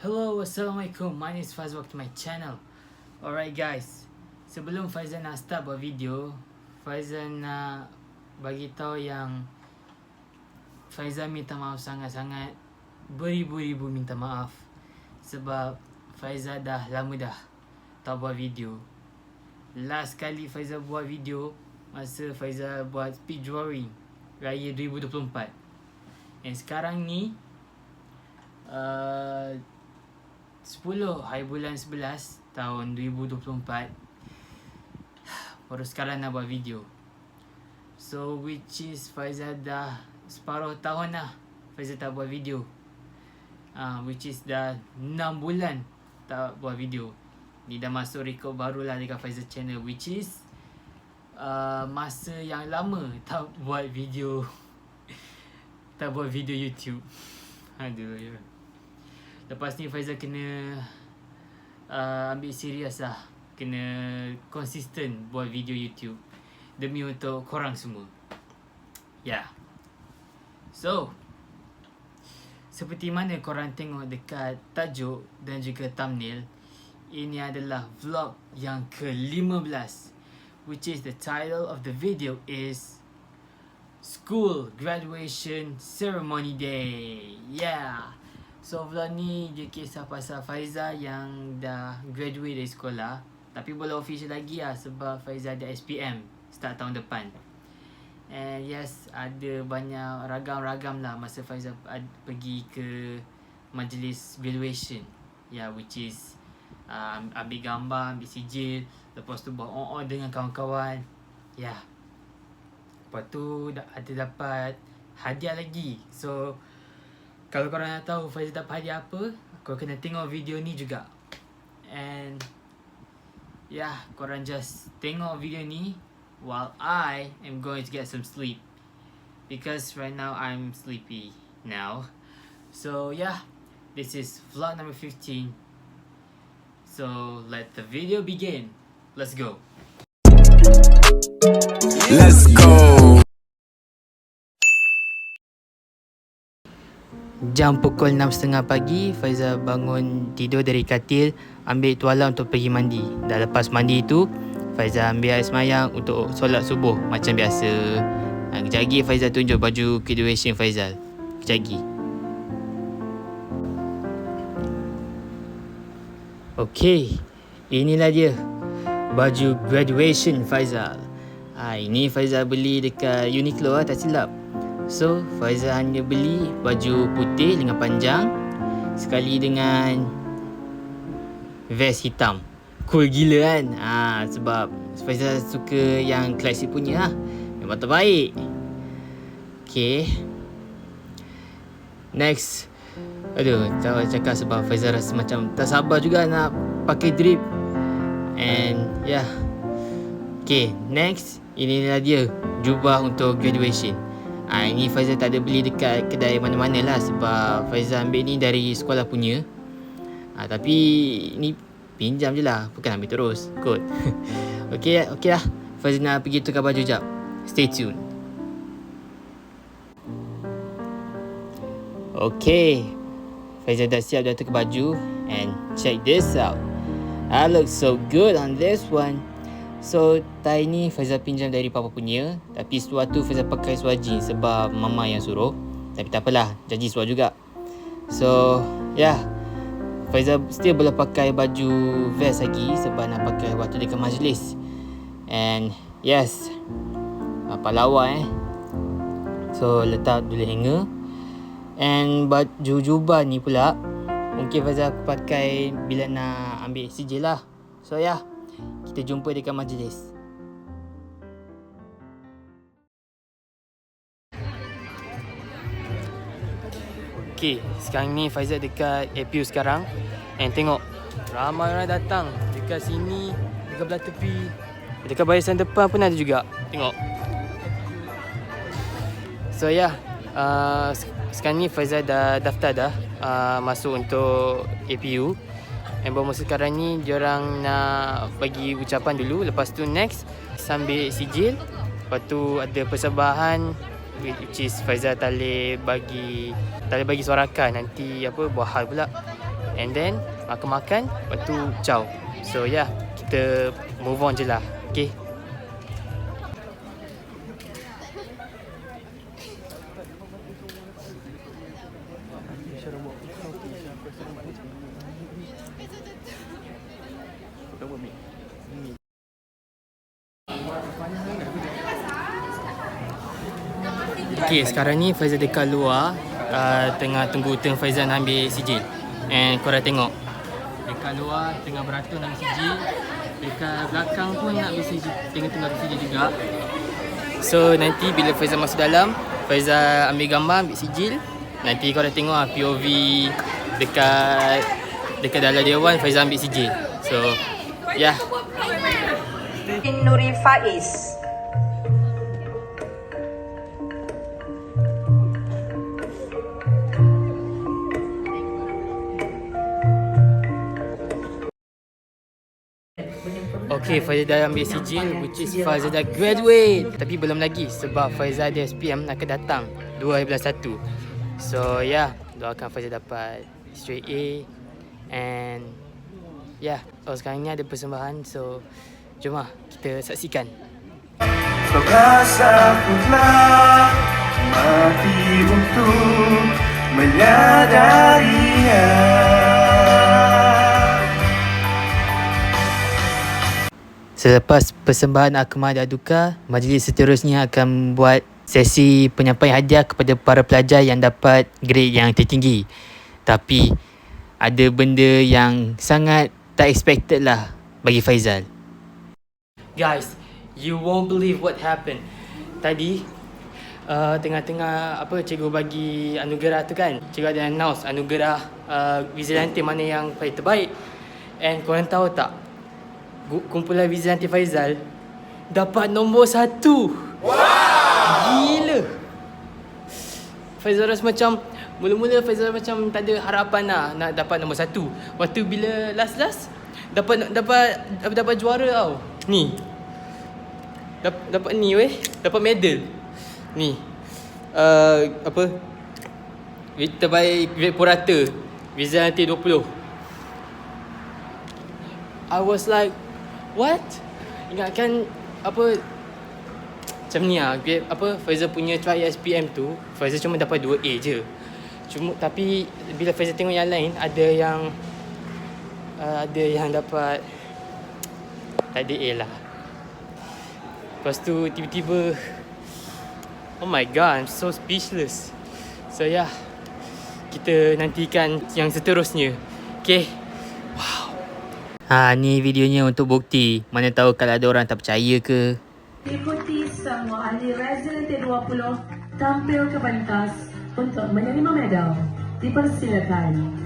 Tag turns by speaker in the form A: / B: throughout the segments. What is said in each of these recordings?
A: Hello, Assalamualaikum. My name is Faiz. Welcome to my channel. Alright guys, sebelum Faizal nak start buat video, Faizal nak bagi tahu yang Faizal minta maaf sangat-sangat, beribu-ribu minta maaf sebab Faizal dah lama dah tak buat video. Last kali Faizal buat video masa Faizal buat speed drawing Raya 2024. And sekarang ni 10 hari bulan 11 tahun 2024, baru sekarang nak buat video. So which is Faizal dah separuh tahun lah Faizal tak buat video, which is dah 6 bulan tak buat video. Ni dah masuk rekod baru lah dekat Faizal channel, which is masa yang lama tak buat video tak buat video YouTube. Aduh ya. Lepas ni Faizal kena ambil serius lah, kena konsisten buat video YouTube demi untuk korang semua. Ya. So seperti mana korang tengok dekat tajuk dan juga thumbnail, ini adalah vlog yang ke-15, which is the title of the video is School Graduation Ceremony Day. Yeah. So vlog ni dia kisah pasal Faizal yang dah graduate dari sekolah, tapi belum official lagi lah sebab Faizal ada SPM start tahun depan. And yes, ada banyak ragam-ragam lah masa Faizal pergi ke majlis graduation. Yeah, which is ambil gambar, ambil sijil, lepas tu buat on dengan kawan-kawan. Yeah. Lepas tu ada dapat hadiah lagi. So kalau korang nak tahu Faizal dapat hadiah apa, korang kena tengok video ni juga. And yeah, korang just tengok video ni while I am going to get some sleep, because right now I'm sleepy now. So yeah, this is vlog number 15. So let the video begin. Let's go.
B: Let's go.
A: Jam pukul 6.30 pagi, Faizal bangun tidur dari katil, ambil tuala untuk pergi mandi. Dah lepas mandi tu, Faizal ambil air semayang untuk solat subuh macam biasa. Kejap lagi Faizal tunjuk baju graduation Faizal. Kejap lagi. Okay, inilah dia baju graduation Faizal. Ini Faizal beli dekat Uniqlo lah, tak silap. So Faizal hanya beli baju putih lengan panjang sekali dengan vest hitam. Cool gila kan? Sebab Faizal suka yang klasik punya lah. Memang terbaik. Okay, next. Aduh, tak cakap sebab Faizal rasa macam tak sabar juga nak pakai drip. And yeah. Okay, next. Inilah dia jubah untuk graduation. Ini Faizal tak ada beli dekat kedai mana-mana lah sebab Faizal ambil ni dari sekolah punya. Tapi ni pinjam je lah, bukan ambil terus kot. Okay lah, Faizal nak pergi tukar baju jap. Stay tune. Okay, Faizal dah siap, dah tukar baju. And check this out, I look so good on this one. So tie ni Faizal pinjam dari papa punya, tapi seluar tu Faizal pakai seluar jeans sebab mama yang suruh. Tapi tak apalah, janji seluar juga. So yeah, Faizal still boleh pakai baju vest lagi sebab nak pakai waktu dekat majlis. And yes, lawa So letak dulu hanger. And baju jubah ni pula mungkin Faizal pakai bila nak ambil sijil lah. So yeah, kita jumpa dekat majlis. Okay, sekarang ni Faizal dekat APU sekarang. And tengok, ramai orang datang dekat sini, dekat belah tepi, dekat barisan depan pun ada juga. Tengok. So yeah, sekarang ni Faizal dah daftar dah masuk untuk APU. And baru masa sekarang ni diorang nak bagi ucapan dulu. Lepas tu next sambil sijil. Lepas tu ada persembahan which is Faizal tak boleh bagi suarakan, nanti apa buah hal pula. And then makan-makan, lepas tu ciao. So yeah, kita move on je lah. Okay. Okay, sekarang ni Faizal dekat luar, tengah tunggu turn Faizal nak ambil sijil. And korang tengok, dekat luar tengah beratur nak ambil sijil. Dekat belakang pun nak ambil sijil, tengah ambil sijil juga. So nanti bila Faizal masuk dalam, Faizal ambil gambar, ambil sijil. Nanti korang tengok POV dekat dalam Dewan, Faizal ambil sijil. So yeah.
B: Nuri Faiz.
A: Okay, Faizal dah ambil sijil, which is Faizal dah graduate. Tapi belum lagi sebab Faizal ada SPM akan datang 2021. So yeah, doakan Faizal dapat straight A. And yeah, sekarang ni ada persembahan. So jom lah kita saksikan.
C: Terasa pula mati untuk menyadarinya.
A: Selepas persembahan Akmal dan Aduka, majlis seterusnya akan buat sesi penyampaian hadiah kepada para pelajar yang dapat grade yang tertinggi. Tapi ada benda yang sangat tak expected lah bagi Faizal. Guys, you won't believe what happened. Tadi tengah-tengah cikgu bagi anugerah tu kan, cikgu ada announce anugerah Vigilante mana yang paling terbaik. And korang tahu tak, kumpulan Vigilante Faizal dapat nombor 1. Wow! Gila. Faizal rasa macam, mula-mula Faizal macam tak ada harapan lah nak dapat nombor 1. Waktu bila last dapat juara tau. Ni. Dapat ni weh, dapat medal. Ni. Terbaik grade purata Vigilante 20. I was like, what? Ingatkan macam ni lah, Faizal punya try SPM tu, Faizal cuma dapat 2A je. Tapi bila Faizal tengok yang lain, ada yang dapat tak ada A lah. Lepas tu tiba-tiba, oh my god, I'm so speechless. So yeah, kita nantikan yang seterusnya. Okay. Wow. Ni videonya untuk bukti. Mana tahu kalau ada orang tak percaya ke.
B: Ikuti semua ahli Vigilante 20 tampil ke pentas untuk menerima medal. Dipersilakan.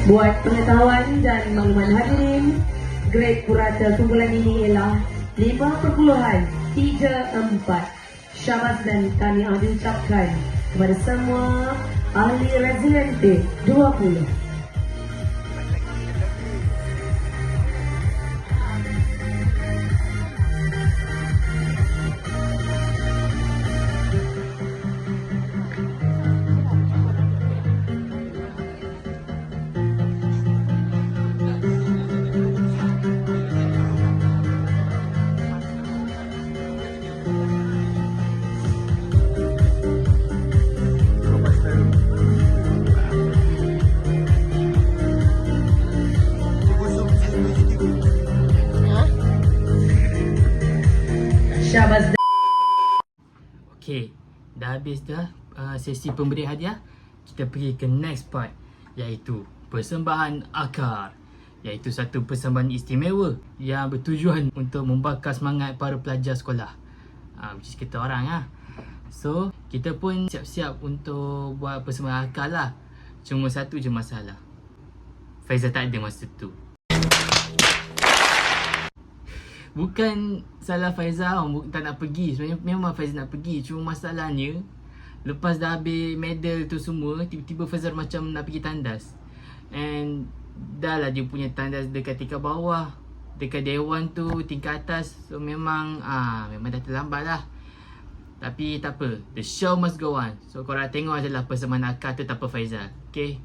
B: Buat pengetahuan dan makluman hadirin, grade purata kumpulan ini ialah 5.34. Syabas dan tahniah diucapkan kepada semua ahli Vigilante 20. Syabas. Okay, dah habis dah sesi pemberian hadiah. Kita pergi ke next part, iaitu persembahan akar.
A: iaitu satu persembahan istimewa yang bertujuan untuk membakar semangat para pelajar sekolah, which is kita orang lah. So kita pun siap-siap untuk buat persembahan akar lah. Cuma satu je masalah, Faizal tak ada masa tu. Bukan salah Faizal tak nak pergi. Sebenarnya memang Faizal nak pergi. Cuma masalahnya, lepas dah habis medal tu semua, tiba-tiba Faizal macam nak pergi tandas. And dah lah dia punya tandas dekat tingkat bawah, dekat dewan tu tingkat atas. So memang dah terlambat lah. Tapi tak apa, the show must go on. So korang tengok je lah persembahan akar tu tanpa Faizal. Okay?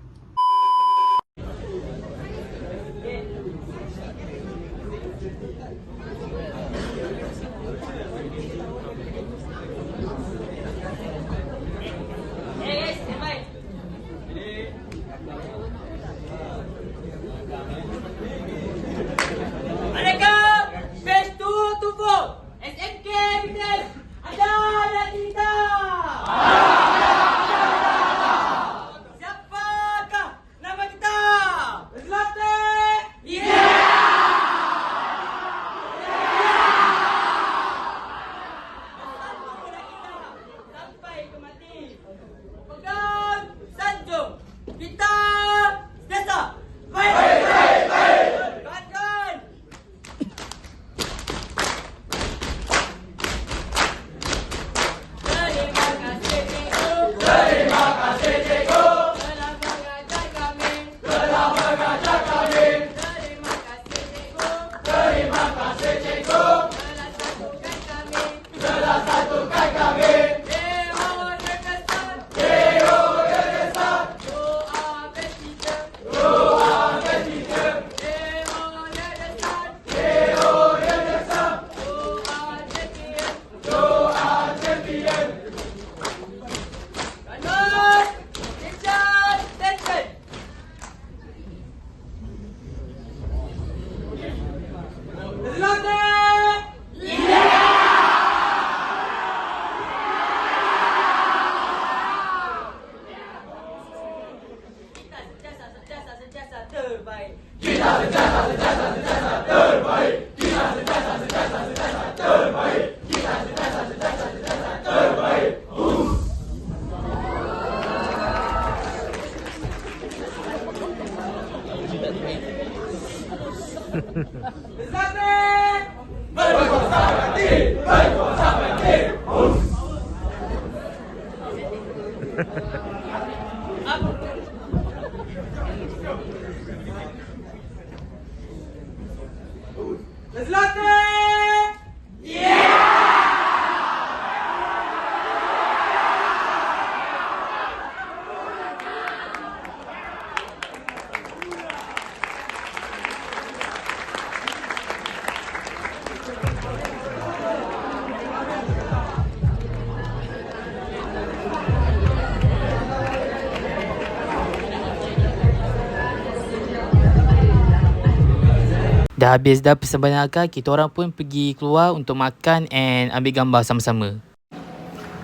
A: Dah habis dah persembahan akar, kita orang pun pergi keluar untuk makan and ambil gambar sama-sama.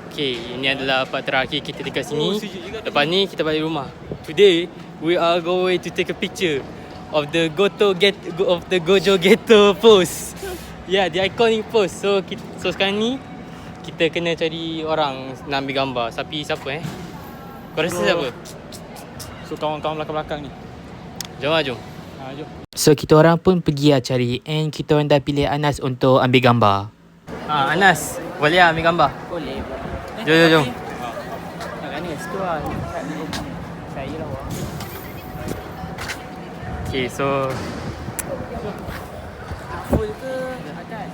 A: Okay, ini adalah part terakhir kita dekat sini. Lepas ni kita balik rumah. Today, we are going to take a picture of the Gojo Ghetto pose. Yeah, the iconic pose. So sekarang ni kita kena cari orang nak ambil gambar. Siapa Kau rasa siapa?
D: So kawan-kawan belakang-belakang ni.
A: Jom.
D: Jom.
A: So kita orang pun pergi cari and kita orang dah pilih Anas untuk ambil gambar. Anas, boleh ambil gambar?
E: Boleh.
A: Jom.
E: Kat ni situ lah. Saya lah.
A: Okay, so
E: Full ke atas?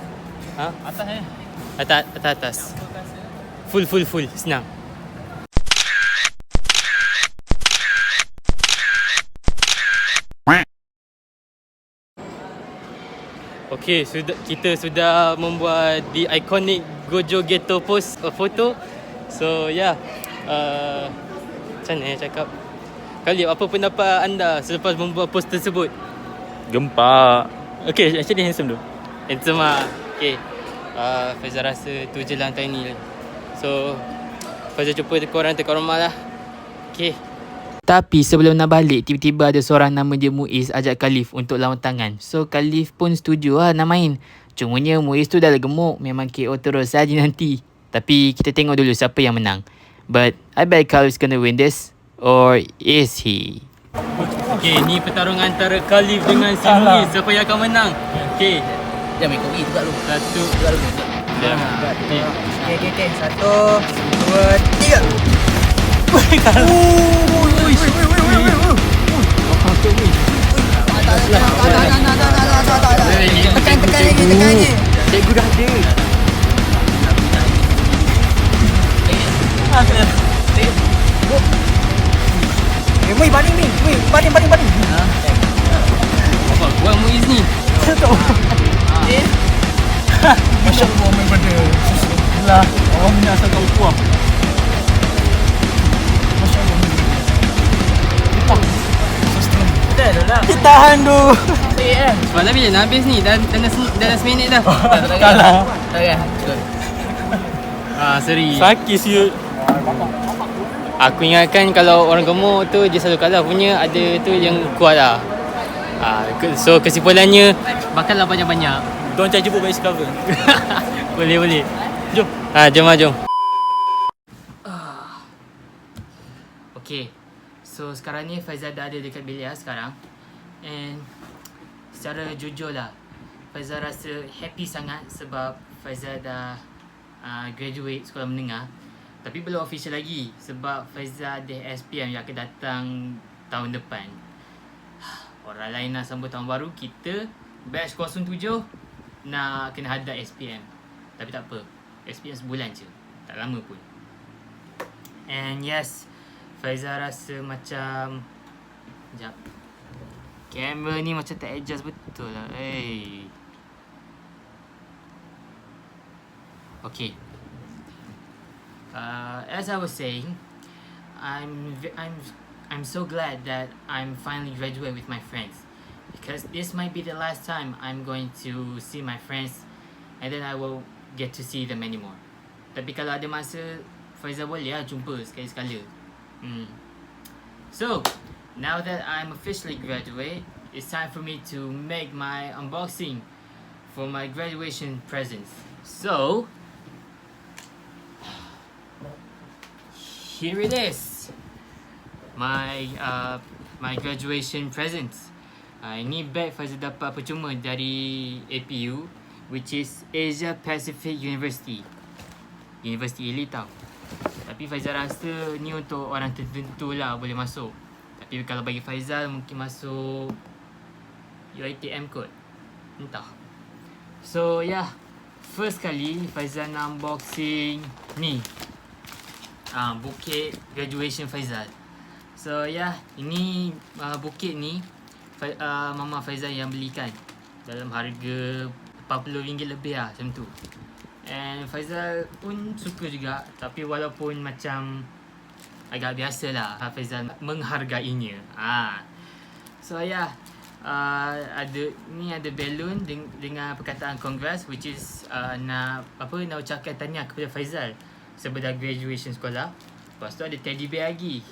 A: Atas. Atas. Full. Senang. Okay, kita sudah membuat the iconic Gojo Ghetto pose photo. So macam mana cakap? Khalid, apa pendapat anda selepas membuat pose tersebut?
D: Gempak. Okay, actually handsome tu.
A: Handsome lah. Okay, Faizal rasa tu je lah time ni. So Faizal jumpa korang dekat rumah lah. Okay. Tapi sebelum nak balik, tiba-tiba ada seorang nama dia Muiz ajak Khalif untuk lawan tangan. So Khalif pun setuju lah nak main. Cumanya Muiz tu dah gemuk, memang KO terus saja nanti. Tapi kita tengok dulu siapa yang menang. But I bet Khalif's gonna win this. Or is he? Okay, ni pertarungan antara Khalif dengan si Muiz. Siapa yang akan menang? Okay.
E: Jangan ikut ni juga lu.
A: Satu.
E: Juga lu.
A: Okay.
E: Okay. 1, 2, 3. Tekan je.
A: Cikgu dah ada.
E: Mui baling ni. Baling.
A: Apa buat Muiz ni?
E: Masya Allah main pada.
D: Lah, orang ni asal kau kuah.
E: Masya Allah. Betul lah.
D: Tahan tu.
A: Malam bila nak habis ni? Dah 10 minit dah.
D: Kalah.
E: Okay.
A: Seri.
D: Sakit siut.
A: Aku ingatkan kalau orang gemuk tu dia selalu kalah, punya ada tu yang kuat lah. So kesimpulannya makanlah banyak-banyak.
D: Diorang cari jemput balik cover.
A: Boleh.
D: Jom.
A: Jom. Okay. So sekarang ni Faizal dah ada dekat bilik sekarang. And secara jujur lah, Faizal rasa happy sangat sebab Faizal dah graduate sekolah menengah. Tapi belum official lagi sebab Faizal ada SPM yang akan datang tahun depan. Orang lain nak sambut tahun baru, kita batch 07 nak kena hadap SPM. Tapi tak apa, SPM sebulan je, tak lama pun. And yes, Faizal rasa macam, sekejap, kamera ni macam tak adjust betul lah. Okay. As I was saying, I'm so glad that I'm finally graduate with my friends, because this might be the last time I'm going to see my friends, and then I will get to see them anymore. Tapi kalau ada masa, Faizal boleh lah jumpa sekali-sekala. So now that I'm officially graduate, it's time for me to make my unboxing for my graduation presents. So here it is, my graduation presents. Ini bag Faizal dapat percuma dari APU, which is Asia Pacific University elite tau. Tapi Faizal rasa ni untuk orang tertentu lah boleh masuk. Tapi kalau bagi Faizal mungkin masuk UiTM kot, entah. So yeah, first kali Faizal nak unboxing ni, buket graduation Faizal. So yeah, ini buket ni Mama Faizal yang belikan dalam harga RM40 lebih lah, macam tu. And Faizal pun suka juga, tapi walaupun macam agak biasa lah, Faizal menghargainya. So yeah, ada balloon dengan perkataan congrats, which is nak ucapkan tahniah kepada Faizal sebab dah graduation sekolah. Lepas tu ada teddy bear lagi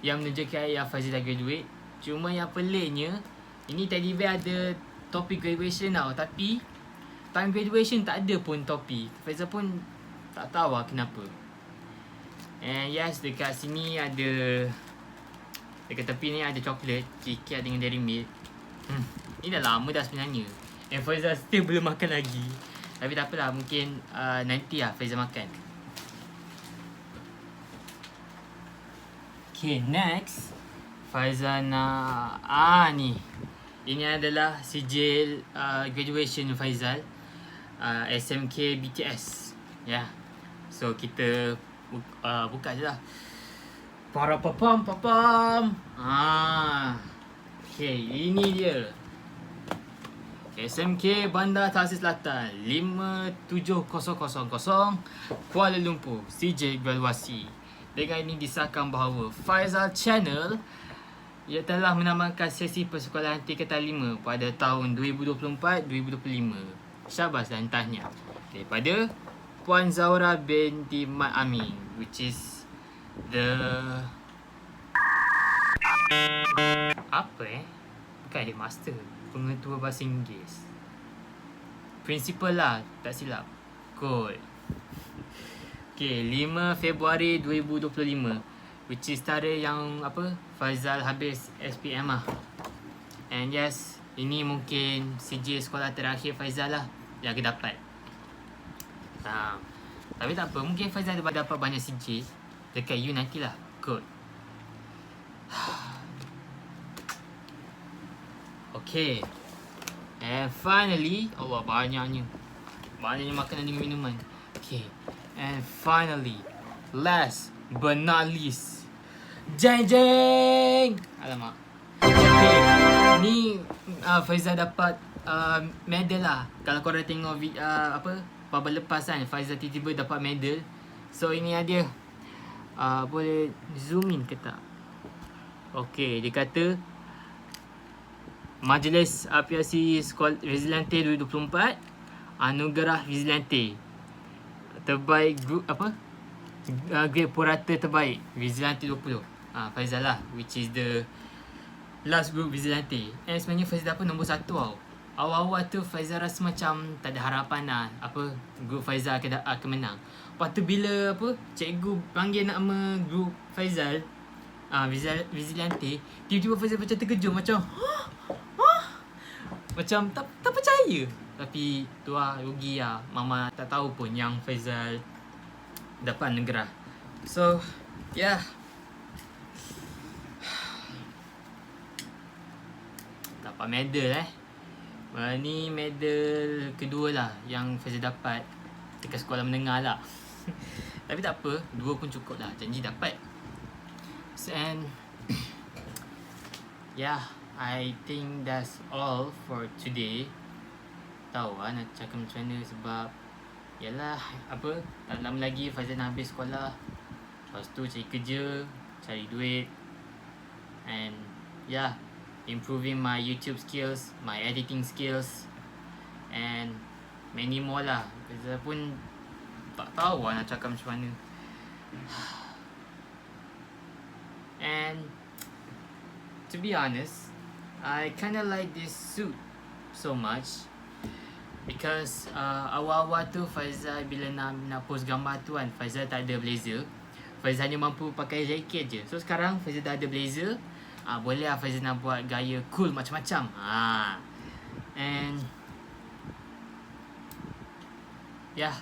A: yang menunjukkan yang Faizal dah graduate. Cuma yang peliknya, ini teddy bear ada topi graduation tau, tapi time graduation tak ada pun topi. Faizal pun tak tahu lah kenapa. And yes, dekat sini ada, dekat tepi ni ada coklat, KitKat dengan Dairy Milk. Ni dah lama dah sebenarnya, and Faizal still belum makan lagi. Tapi tak apalah, mungkin nanti lah Faizal makan. Okay, next Faizal nak ni. Ini adalah sijil graduation Faizal, SMK BTS. Ya. So kita buka je lah. Papam. Okay, ini dia. SMK Bandar Tasik Selatan 57000 Kuala Lumpur, sijil graduasi. Dengan ini disahkan bahawa Faizal Channel ia telah menambahkan sesi persekolahan tingkatan 5 pada tahun 2024-2025. Syabas dan tahniah daripada Puan Zahra binti Mat Amin, which is the Apa Bukan headmaster, pengetua bahasa Inggeris. Principal lah, tak silap. Kot. Okay, 5 Februari 2025, which is tarikh yang apa, Faizal habis SPM lah. And yes, ini mungkin CJ sekolah terakhir Faizal lah yang dia dapat. Tapi tak apa, mungkin Faizal dapat banyak CJ dekat you nantilah. Kot. Okay. And finally, Allah, banyaknya makanan dan minuman. Okay. And finally, last but not least, jeng. Alamak. Okay. Ni Faizal dapat medal lah. Kalau korang tengok Pabal lepas kan, Faizal tiba-tiba dapat medal. So ini dia. Boleh zoom in ke tak? Okay, dia kata Majlis Apresiasi Sekolah Vigilante 2024, Anugerah Vigilante terbaik grup grade purata terbaik Vigilante 20. Faizal lah, which is the last group Vigilante. And sebenarnya Faizal dapat nombor 1 tau. Awal-awal tu Faizal rasa macam tak ada harapan lah, group Faizal akan menang. Lepas tu bila cikgu panggil nama group Faizal, Vigilante, tiba-tiba Faizal macam terkejut, macam macam tak percaya. Tapi tu lah, rugi lah. Mama tak tahu pun yang Faizal dapat anugerah. So, yeah. Dapat medal ni medal kedua lah yang Faizal dapat dekat sekolah menengah lah. Tapi tak apa, 2 pun cukup lah. Janji dapat. And yeah, I think that's all for today. Tahu lah nak cakap macam mana, sebab yalah, tak lama lagi Faizal nak habis sekolah. Lepas tu cari kerja, cari duit. And yeah, improving my YouTube skills, my editing skills, and many more lah. Faizal pun tak tahu lah nak cakap macam mana. And to be honest, I kinda like this suit so much because awal-awal tu Faizal bila nak post gambar tu kan, Faizal tak ada blazer. Faizal hanya mampu pakai jaket je. So sekarang Faizal dah ada blazer, boleh lah Faizal nak buat gaya cool macam-macam. And yeah,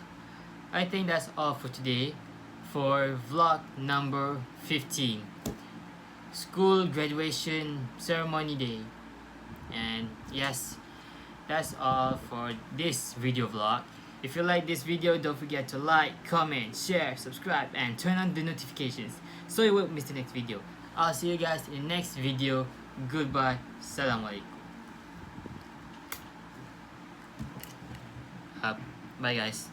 A: I think that's all for today for vlog number 15. School graduation ceremony day. And yes, that's all for this video vlog. If you like this video, don't forget to like, comment, share, subscribe, and turn on the notifications so you won't miss the next video. I'll see you guys in the next video. Goodbye. Assalamualaikum. Bye guys.